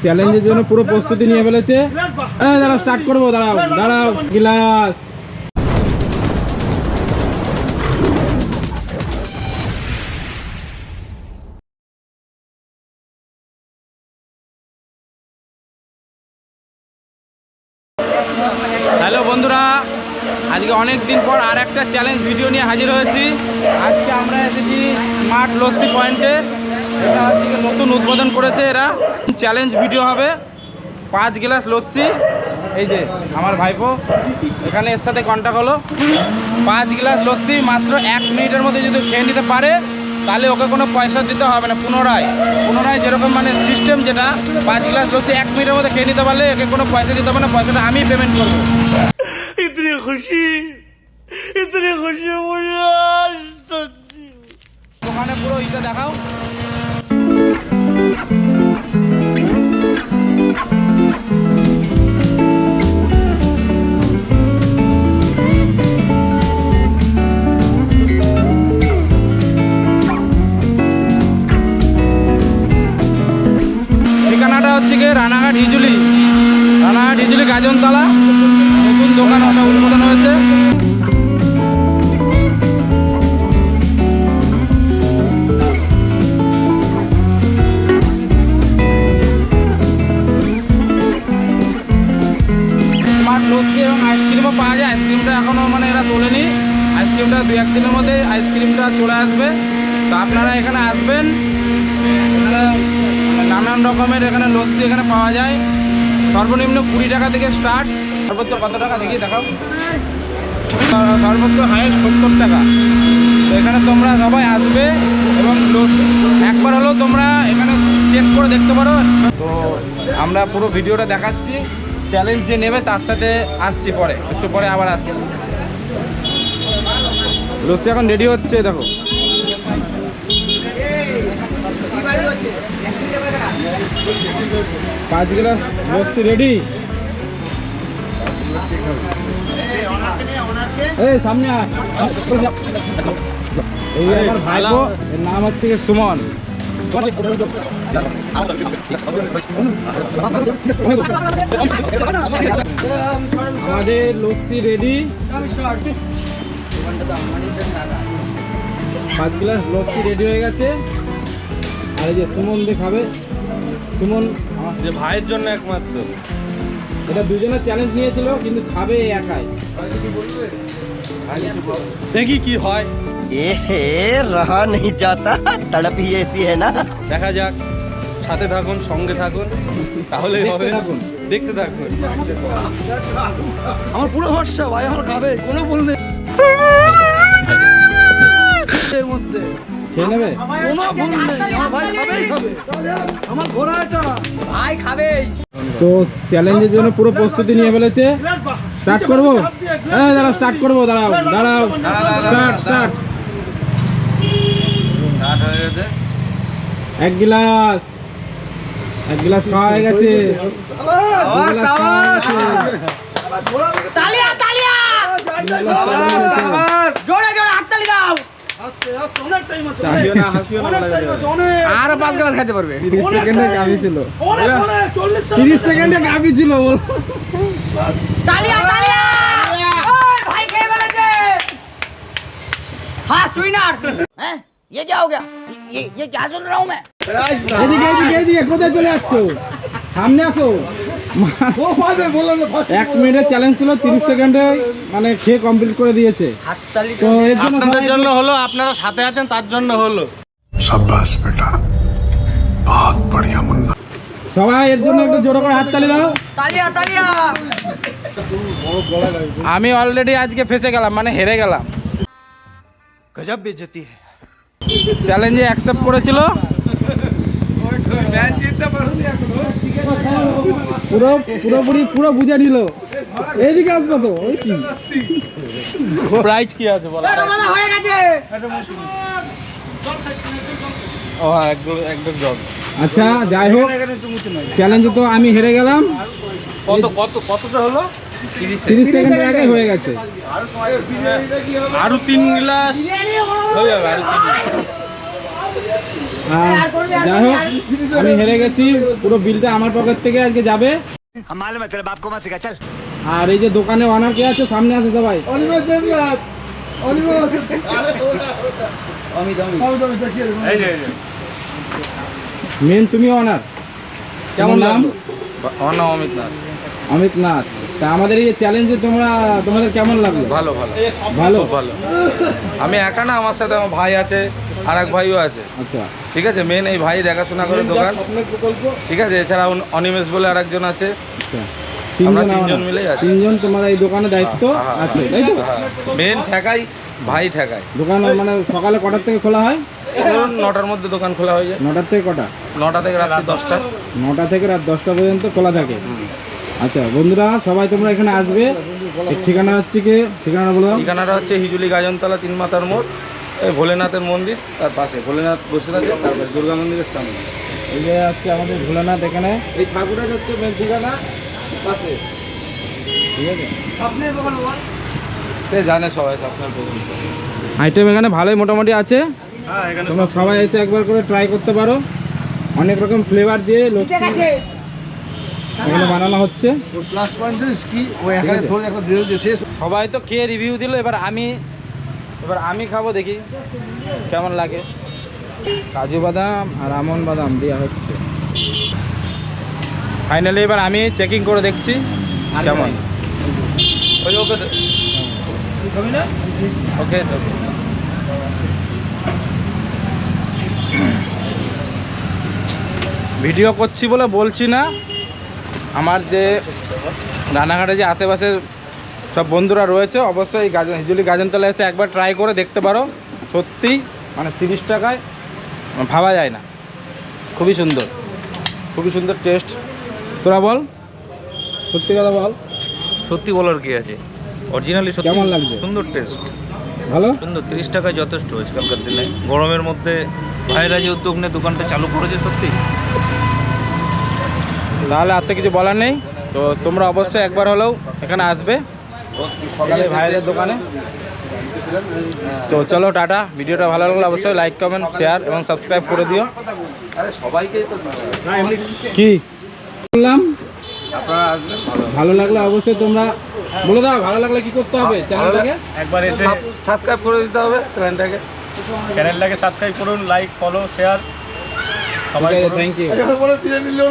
চ্যালেঞ্জের জন্য পুরো প্রস্তুতি নিয়ে ফেলেছে। দাঁড়াও, স্টার্ট করবো, দাঁড়াও দাঁড়াও। গ্লাস হ্যালো বন্ধুরা, আজকে অনেক দিন পর আর একটা চ্যালেঞ্জ ভিডিও নিয়ে হাজির হয়েছি। আজকে আমরা এসেছি স্মার্ট লস্যি পয়েন্টে। এটা আজকে নতুন উদ্বোধন করেছে এরা। চ্যালেঞ্জ ভিডিও হবে 5 গ্লাস লস্যি। এই যে আমার ভাইপো এখানে, এর সাথে কন্ট্যাক্ট হলো। 5 গ্লাস লস্যি মাত্র 1 মিনিটের মধ্যে যদি খেয়ে নিতে পারে তাহলে ওকে কোনো পয়সা দিতে হবে না। পুনরায় যেরকম মানে সিস্টেম যেটা, 5 গ্লাস লস্যি 1 মিনিটের মধ্যে খেয়ে নিতে পারলে একে কোনো পয়সা দিতে হবে না, পয়সাটা আমি পেমেন্ট করবো। इतनी खुशी मुझे आज तक। ওখানে পুরো ইটা দেখাও। ঠিকানাটা হচ্ছে কি রানাঘাট হিজুলি গাজনতলা। নতুন দোকান ওটা উদ্বোধন হয়েছে। স্মার্ট লস্যি এবং আইসক্রিমও পাওয়া যায়। আইসক্রিমটা এখনও মানে এরা তোলেনি। আইসক্রিমটা 2-1 দিনের মধ্যে আইসক্রিমটা চলে আসবে। তো আপনারা এখানে আসবেন। নানান রকমের এখানে লস্যি এখানে পাওয়া যায়। সর্বনিম্ন 20 টাকা থেকে স্টার্ট। সর্বোচ্চ কত টাকা দেখি দেখাও। সর্বোচ্চ হাইয়েস্ট 70 টাকা। তো এখানে তোমরা সবাই আসবে এবং একবার হলেও তোমরা এখানে চেক করে দেখতে পারো। তো আমরা পুরো ভিডিওটা দেখাচ্ছি। চ্যালেঞ্জ যে নেবে তার সাথে আসছি, পরে একটু পরে আবার আসছি। লস্যি এখন রেডি হচ্ছে, দেখো। পাঁচ গ্লাস লস্যি রেডি। এই সামনে এই আমার ভাইপো, এর নাম হচ্ছে সুমন। আমাদের lassi ready. 5 glass lassi ready হয়ে গেছে। আর এই যে সুমন দেখাবে। সুমন যে ভাইয়ের জন্য একমাত্র। এটা দুজনে চ্যালেঞ্জ নিয়েছিল, কিন্তু খাবে একাই। দেখি কি হয়। रहा नहीं जाता, तड़प ही ऐसी है ना। দেখা যাক, সাথে থাকুন, সঙ্গে থাকুন, তাহলে হবে। দেখতে থাকুন। আমার পুরো ভরসা ভাই, আমার খাবে, কোনো ভুল নেই এর মধ্যে। খেয়ে নেবে, কোনো ভুল নেই। আমার ভাই খাবেই খাবে, আমার ঘোড়া এটা ভাই খাবেই। তো চ্যালেঞ্জের জন্য পুরো প্রস্তুতি নিয়ে ফেলেছে। স্টার্ট করবো, দাঁড়াও, স্টার্ট করবো, দাঁড়াও দাঁড়াও, স্টার্ট স্টার্ট। এক গ্লাস খাওয়া হয়ে গেছে। আরো 5 গ্লাস খেতে পারবে। 30 সেকেন্ডে গাবি ছিল। 30 সেকেন্ডে গাবি ছিল বল। तालियां तालियां ओए भाई खेल बनेছে फास्ट विनर हैं। ये क्या हो गया? ये क्या सुन रहा हूं मैं? এদিকে কোথায় চলে যাচ্ছো? সামনে আসো। 1 মিনিটের চ্যালেঞ্জ ছিল, 30 সেকেন্ডে মানে খেয়ে কমপ্লিট করে দিয়েছে। তো এর জন্য আপনাদের জন্য হলো, আপনারা সাথে আছেন তার জন্য হলো। शाबाश बेटा, बहुत बढ़िया मुन्ना। সবাই এর জন্য একটু জোরে করে হাততালি দাও। तालियां तालियां। আমি অলরেডি আজকে ফেসে গেলাম, মানে হেরে গেলাম। गजब बेइज्जती है। চ্যালেঞ্জে অ্যাকসেপ্ট করেছিল, পুরো বুঝে নিল। এইদিকে আসবো তো, ওই কি প্রাইজ কি আছে বলা? রমাদা হয়ে গেছে। ও হ্যাঁ, একদম জগ। আচ্ছা যাই হোক, চ্যালেঞ্জে তো আমি হেরে গেলাম। কতটা হলো? 30 সেকেন্ডের আগে হয়ে গেছে। আরো 3 গ্লাস হয়ে যাবে। যাই হোক আমি হেরে গেছি, পুরো বিলটা আমার পকেট থেকে আজকে যাবে। हम मालूम है तेरे बाप को मत सिखा चल। আর এই যে দোকানে অনার কে আছে, সামনে আছে সবাই। মেন তুমি অনার, কেমন নাম? আমার নাম অমিত নাথ। অমিত নাথ। তা আমাদের এই যে চ্যালেঞ্জে তোমাদের কেমন লাগলো? ভালো ভালো ভালো। ভালো। আমি একা না, আমার সাথে আমার ভাই আছে, আর এক ভাইও আছে। আচ্ছা ঠিক আছে, মেন এই ভাই দেখাশোনা করে দোকান। ঠিক আছে, এছাড়া অনিমেষ বলে আরেকজন আছে। আচ্ছা, আমরা তিনজন তিনজন মিলেই আছি। তিনজন তোমার এই দোকানে দায়িত্ব আছে, তাই তো? মেন ঠেকাই, ভাই ঠেকাই। দোকান মানে সকালে কটার থেকে খোলা হয়? ধরুন 9টার মধ্যে দোকান খোলা হয়ে যায়। 9টার থেকে কটা? 9টা থেকে রাত্রি 10টা। 9টা থেকে রাত 10টা পর্যন্ত খোলা থাকে। আচ্ছা বন্ধুরা, সবাই তোমরা এখানে আসবে। এর ঠিকানা হচ্ছে কি? ঠিকানা বলো। ঠিকানাটা হচ্ছে হিজুলি গাজনতলা 3 মাথার মোড়, এই ভোলেনাথের মন্দির তার পাশে। ভোলেনাথ বসে আছে, তারপরে দুর্গা মন্দিরের সামনে। এই যে হচ্ছে আমাদের ভোলানাথ এখানে। এই ঠাকুরের হচ্ছে মেন ঠিকানা পাশে। ঠিক আছে, সে জানে সবাই আপনার বলুন। আইটেম এখানে ভালোই মোটামুটি আছে। তোমরা সবাই এসে একবার করে ট্রাই করতে পারো। অনেক রকম ফ্লেভার দিয়ে লস্যি এখানে বানানো হচ্ছে। প্লাস পয়েন্ট কি ও এখানে থোড়া একটা দিয়ে যে শেষ সবাই তো খেয়ে রিভিউ দিল, এবার আমি খাবো, দেখি কেমন লাগে। কাজু বাদাম আর আমন্ড বাদাম দেওয়া হচ্ছে। ফাইনালি এবার আমি চেকিং করে দেখছি কেমন। ওই ওকে ওকে ভিডিও করছি বলে বলছি না, আমার যে রানাঘাটে যে আশেপাশের সব বন্ধুরা রয়েছে অবশ্যই হিজুলি গাজনতলা এসে একবার ট্রাই করে দেখতে পারো। সত্যি মানে 30 টাকায় ভাবা যায় না। খুবই সুন্দর, খুবই সুন্দর টেস্ট। তোরা বল, সত্যি কথা বল। সত্যি বলার কি আছে, অরিজিনালি সত্যি কেমন লাগছে? সুন্দর টেস্ট, ভালো। সুন্দর। 30 টাকায় যথেষ্ট আজকালকার দিনে, গরমের মধ্যে ভাইরা যে উদ্যোগ নিয়ে দোকানটা চালু করেছে সত্যি। তাহলে আর তো কিছু বলার নেই। তো তোমরা অবশ্যই একবার হলেও এখানে আসবে সকালে ভাইদের দোকানে। তো চলো টাটা। ভিডিওটা ভালো লাগলে অবশ্যই লাইক কমেন্ট শেয়ার এবং সাবস্ক্রাইব করে দিও। আরে সবাইকেই তো কি বললাম? আপনারা আসবেন, ভালো লাগলে অবশ্যই তোমরা বলে দাও, ভালো লাগলে কি করতে হবে? চ্যানেলটাকে একবার এসে সাবস্ক্রাইব করে দিতে হবে চ্যানেলটাকে। চ্যানেলটাকে সাবস্ক্রাইব করুন, লাইক ফলো শেয়ার সবাই করুন। Thank you. এখানে বলে দিয়ে নিলে